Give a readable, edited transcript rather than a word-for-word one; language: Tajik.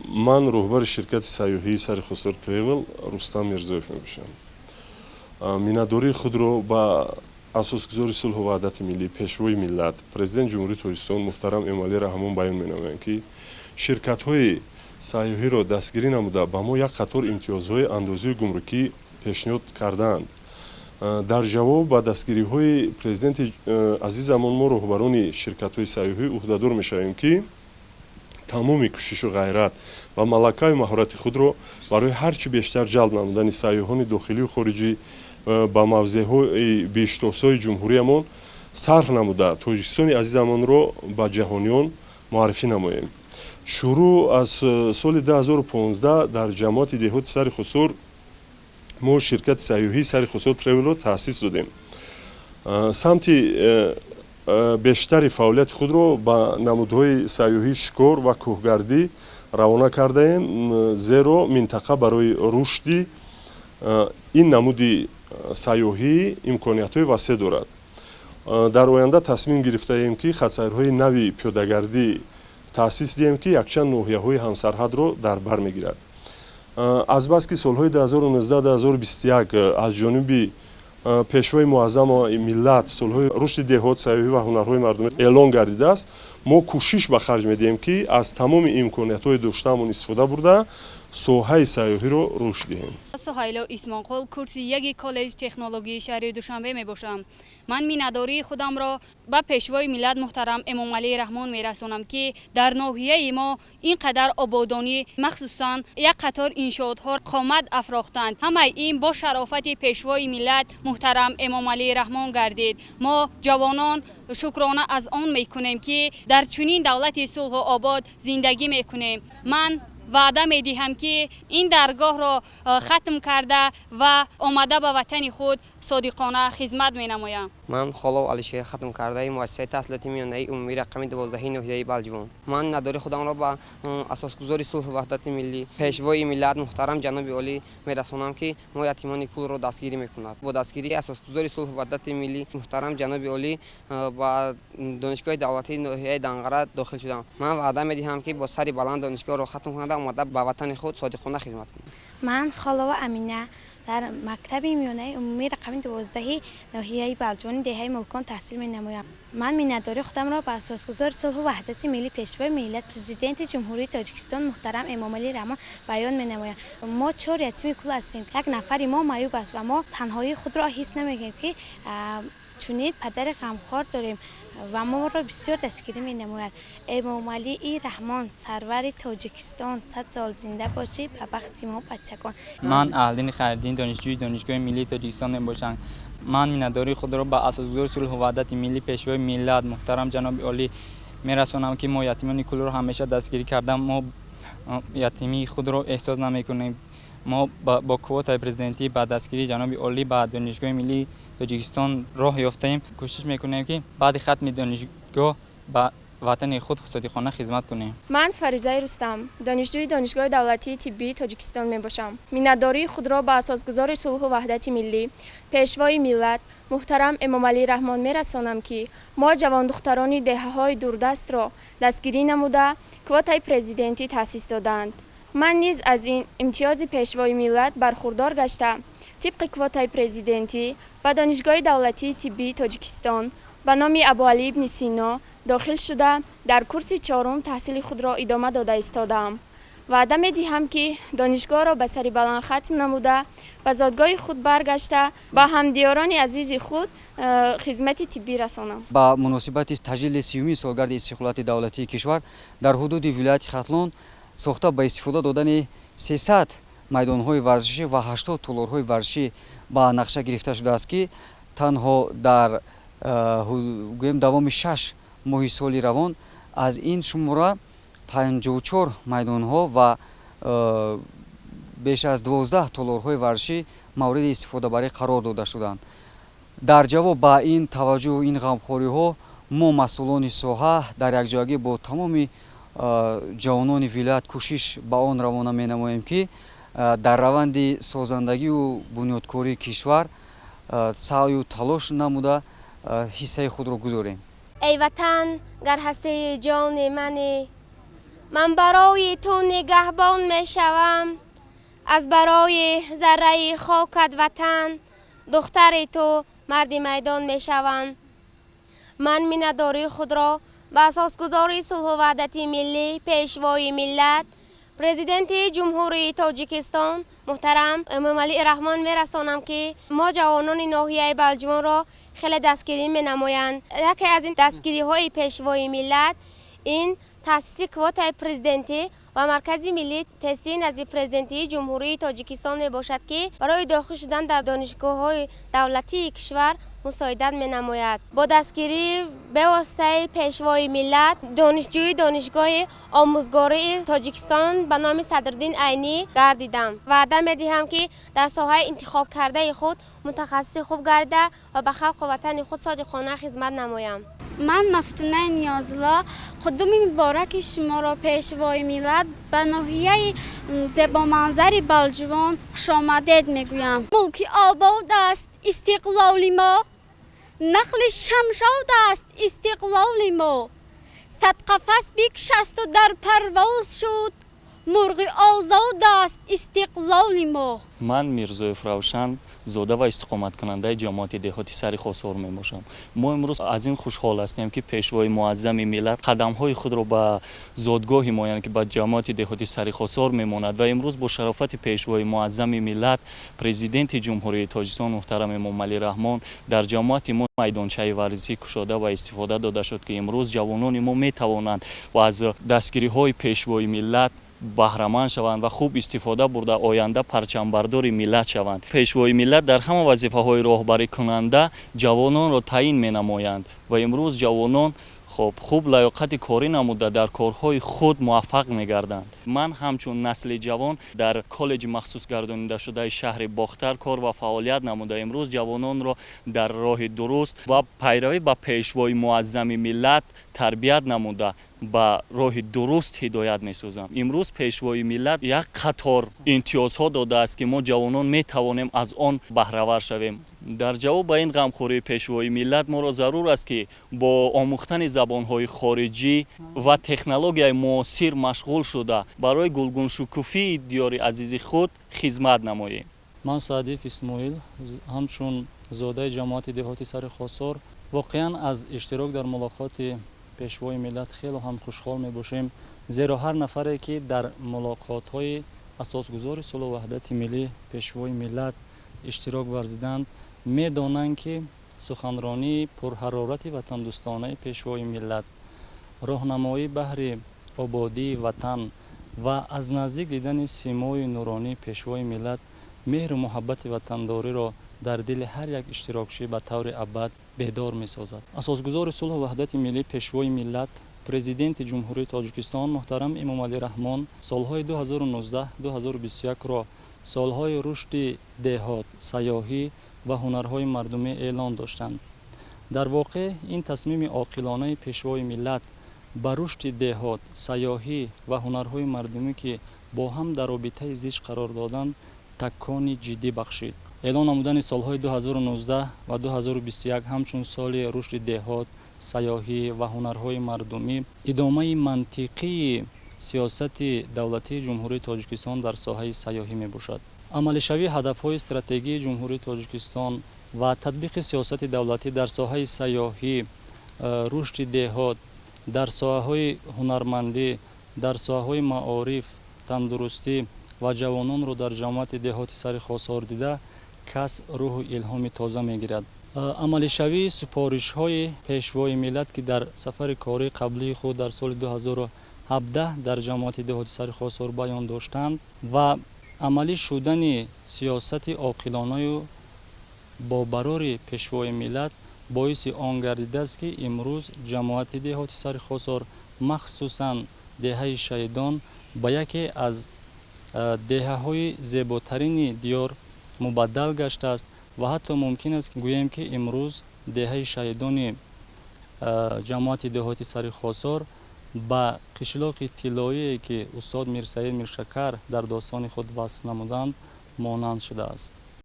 ман роҳбари ширкати сайёҳии Сари Хусор Travel Рустам Мирзоев мебошам. Миннатдории худро ба асосгузори сулҳу ваҳдати миллӣ, пешвои миллат, президент ҷумҳурии Тоҷикистон муҳтарам Эмомалӣ Раҳмон баён менамоянд, ки ширкатҳои сайёҳиро дастгирӣ намуда ба мо як қатор имтиёзҳои андозии гумрукӣ пешниҳод кардаанд. дар ҷавоб ба дастгириҳои президенти азизамон мо роҳбарони ширкатҳои сайёҳӣ уҳдадор мешавем, ки тамоми кӯшишу ғайрат ва малакаю маҳорати худро барои ҳарчи бештар ҷалб намудани сайёҳони дохилию хориҷӣ ба мавзеъҳои беиштосои ҷумҳуриямон сарф намуда Тоҷикистони азизамонро ба ҷаҳониён муаррифӣ намоем. шурӯъ аз соли 2015 дар ҷамоати деҳоти Сари Хусор мо ширкати сайёҳии Сари Хусор Travel-ро таъсис додем. самти бештари фаъолияти худро ба намудҳои сайёҳӣ шикор ва кӯҳгардӣ равона кардаем, зеро минтақа барои рушди ин намуди сайёҳӣ имкониятҳои васеъ дорад. дар оянда тасмим гирифтаем, ки хатсайрҳои нави пиёдагардӣ таъсис диҳем, ки якчанд ноҳияҳои ҳамсарҳадро дар бар мегирад. азбаски солҳои 2019-2021 аз ҷониби пешвои муаззаму миллат солҳои рушди деҳот, сайёҳӣ ва ҳунарҳои мардумӣ эълон гардидааст, мо кӯшиш ба харҷ медиҳем, ки аз тамоми имкониятҳои доштаамон истифода бурда соҳаи сайёҳиро рушд диҳем. Суҳайло Исмонқул, курси яги коллеҷ технологии шаҳри Душанбе мебошам. ман миннатдории худамро ба пешвои миллат муҳтарам Эмомалӣ Раҳмон мерасонам, ки дар ноҳияи мо ин қадар ободонӣ, махсусан як қатор иншоотҳо қомат афрохтанд. ҳамаи ин бо шарофати пешвои миллат муҳтарам Эмомалӣ Раҳмон гардид. мо ҷавонон шукрона аз он мекунем, ки дар чунин давлати сулҳу обод зиндагӣ мекунем. ман ваъда медиҳам, ки ин даргоҳро хатм карда ва омада ба ватани худ содиқона хизмат менамоям. ман Холов Алишер хатм кардаи муассисаи таҳсилоти миёнаи умумии рақами 12 ноҳияи Балҷивон. ман надори худамро ба асосгузори сулҳу ваҳдати миллӣ, пешвои миллат муҳтарам ҷаноби олӣ мерасонам, ки мо ятимони кулро дастгирӣ мекунад. бо дастгирии асосгузори сулҳу ваҳдати миллӣ муҳтарам ҷаноби олӣ ба донишгоҳи давлатии ноҳияи Данғара дохил шудам. ман ваъда медиҳам, ки бо сари баланд донишгоҳро хатм карда омада ба ватани худ содиқона хизмат кунам. ман Холова Амина дар мактаби миёнаи умумии рақами 12 ноҳияи Балҷивони деҳаи Мулкон таҳсил менамоям. ман миннатдории худамро ба асосгузори сулҳу ваҳдати миллӣ, пешвои миллат, президенти ҷумҳурии Тоҷикистон муҳтарам Эмомалӣ Раҳмон баён менамоям. мо 4 ятими кул ҳастем. як нафари мо маъюб аст ва мо танҳоии худро ҳис намекунем, ки чунин падари ғамхор дорем ва моро бисёр дастгирӣ менамояд. Эмомалии Раҳмон сарвари Тоҷикистон 100 сол зинда бошӣ ба бахти мо бачагон. ман Аҳлиддин Хайриддин, донишҷӯи Донишгоҳи Миллии Тоҷикистон мебошам. ман миннатдории худро ба асосгузори сулҳу ваҳдати миллӣ, пешвои миллат муҳтарам ҷаноби олӣ мерасонам, ки мо ятимони кулро ҳамеша дастгирӣ кардам. мо ятимии худро эҳсос намекунем. мо бо квотаи президентӣ ба дастгирии ҷаноби олӣ ба Донишгоҳи Миллии Тоҷикистон роҳ ёфтаем. кӯшиш мекунем, ки баъди хатми донишгоҳ ба ватани худ содиқона хизмат кунем. ман Фаризаи Рустам, донишҷӯи Донишгоҳи давлатии тиббии Тоҷикистон мебошам. миннатдории худро ба асосгузори сулҳу ваҳдати миллӣ, пешвои миллат муҳтарам Эмомалӣ Раҳмон мерасонам, ки мо ҷавондухтарони деҳаҳои дурдастро дастгирӣ намуда квотаи президентӣ таъсис доданд. ман низ аз ин имтиёзи пешвои миллат бархурдор гашта, тибқи квотаи президентӣ ба Донишгоҳи давлатии тиббии Тоҷикистон ба номи Абуалӣ ибни Сино дохил шуда дар курси 4 таҳсили худро идома дода истодам. ваъда медиҳам, ки донишгоҳро ба сари баланд хатм намуда ба зодгоҳи худ баргашта ба ҳамдиёрони азизи худ хизмати тиббӣ расонам. ба муносибати таҷлили 30-уми солгарди истиқлолияти давлатии кишвар дар ҳудуди вилояти Хатлон сохта ба истифода додани 300 майдонҳои варзишӣ ва 80 толорҳои варзишӣ ба нақша гирифта шудааст, ки танҳо дар давоми 6 моҳи соли равон аз ин шумора 54 майдонҳо ва беш аз 12 толорҳои варзишӣ мавриди истифодабарӣ қарор дода шуданд. дар ҷавоб ба ин таваҷҷӯҳ, ин ғамхориҳо мо масъулони соҳа дар якҷоягӣ бо тамоми ҷавонони вилоят кӯшиш ба он равона менамоем, ки дар раванди созандагию бунёдкории кишвар саъю талош намуда ҳиссаи худро гузорем. ای وطن گر هسته جان من من برای تو نگهبان می شوم، از برای ذره خاکت وطن دختر تو مرد میدان می شوم. من مینداری خود را به اساسگذاری صلح و وحدت ملی پیشوای ملت پرزیدنت جمهوری تاجیکستان محترم امامعلی رحمان میرسانم که ما جوانان ناحیه بلجوان را خیلی دستگیری می نمایند. یکی از این دستگیری های پیشوای ملت این تاسیس کوتای پرزیدنتی و مرکز ملی تحصیل نزد پرزیدنتی جمهوری تاجیکستان می باشد که برای داخل شدن در دانشگاه های دولتی کشور مساعدت می نماید. با دستگیری به واسطه پیشوای ملت دانشجوی دانشگاه آموزگاری تاجیکستان به نام صدرالدین عینی گردیدم. وعده می دهم که در ساحه انتخاب کرده خود متخصص خوب گردیده و به خلق و وطن خود صادقانه خدمت نمایم. من مفتونه نیازلا قدوم مبارک شما را پیشوای ملت به ناحیه زیبا منظر بلجوان خوش آمدید میگویم. ملک آباد است استقلال ما، نخل شمشاد است استقلال ما. صد قفس بکشست و در پرواز شد، مرغ آزاد است استقلال ما. من میرزویف روشن زاده و استقامت کننده جماعت دهاتی سری خسار می باشم. ما امروز از این خوشحال هستیم که پیشوای معظم ملت قدم های خود را به زادگاه ما یعنی که به جماعت دهاتی سری خسار می ماند و امروز با شرافت پیشوای معظم ملت پرزیدنت جمهوری تاجیکستان محترم امامعلی رحمان در جماعت ما میدانچه ورزشی کشاده و استفاده داده شد که امروز جوانان ما می توانند و از دستگیری های پیشوای ملت بهره‌مند شوند و خوب استفاده برده آینده پرچمبرداری ملت شوند. پیشوای ملت در همه وظیفه‌های راهبری کننده جوانان را تعیین می‌نمایند و امروز جوانان خوب لیاقت کاری نموده در کارهای خود موفق می‌گردند. من همچون نسل جوان در کالج مخصوص گردانیده شده شهر باختر کار و فعالیت نموده امروز جوانان را در راه درست و پیروی به پیشوای معظم ملت تربیت نموده با راه درست هدایت می‌سازم. امروز پیشوای ملت یک قطار امتیازها داده است که ما جوانان می‌توانیم از آن بهره‌ور شویم. در جواب به این غمخوری پیشوای ملت ما را ضرور است که با آموختن زبان‌های خارجی و تکنولوژی معاصر مشغول شده برای گلگون شکوفی دیار عزیز خود خدمت نماییم. من سعدیف اسماعیل همچون زاده جماعت دهاتی سر خسار واقعا از اشتراک در ملاقات پیشوای ملت خیلی هم خوشحال می باشیم، زیرا هر نفری که در ملاقات های اساسگذار صلح و وحدت ملی پیشوای ملت اشتراک ورزیدند می دانند که سخنرانی پرحرارت وطن دوستانه پیشوای ملت راهنمایی بهر آبادی وطن و از نزدیک دیدن سیمای نورانی پیشوای ملت مهر و محبت وطنداری را در دل هر یک اشتراکچی به طور ابد بیدار می سازد. اساسگذار صلح و وحدت ملی پیشوای ملت پرزیدنت جمهوری تاجیکستان محترم امامعلی رحمان سالهای 2019-2021 را سالهای رشد دهات، سیاحی و هنرهای مردمی اعلان داشتند. در واقع این تصمیم عاقلانه پیشوای ملت به رشد دهات، سیاحی و هنرهای مردمی که با هم در رابطه زیست قرار دادند تکانی جدی بخشید. اعلان نمودن سالهای 2019 و 2021 همچون سال رشد دهات، سیاحی و هنرهای مردمی ادامه منطقی سیاست دولتی جمهوری تاجیکستان در ساحه سیاحی می باشد. عملی شوی هدفهای استراتژی جمهوری تاجیکستان و تطبیق سیاست دولتی در ساحه سیاحی، رشد دهات، در ساحه هنرمندی، در ساحه معارف، تندرستی و جوانان را در جماعت دهاتی سر خسار دیده کس روح الهام تازه میگیرد. عملی شوی سپارش های پیشوای ملت که در سفر کاری قبلی خود در سال 2017 در جماعت دهاتی سر خسار بیان داشتند و عملی شدن سیاست عاقلانه و با برار پیشوای ملت باعث آن گردیده است که امروز جماعت دهاتی سر خسار مخصوصاً دهه شهیدان به یکی از دهه های زیباترین دیار مبدل گشته است و حتی ممکن است که گوییم که امروز دهه شهیدان جماعت دهاتی سر خسار به قشلاق طلایی که استاد میرسعید میرشکر در داستان خود وصف نمودند مانند شده است.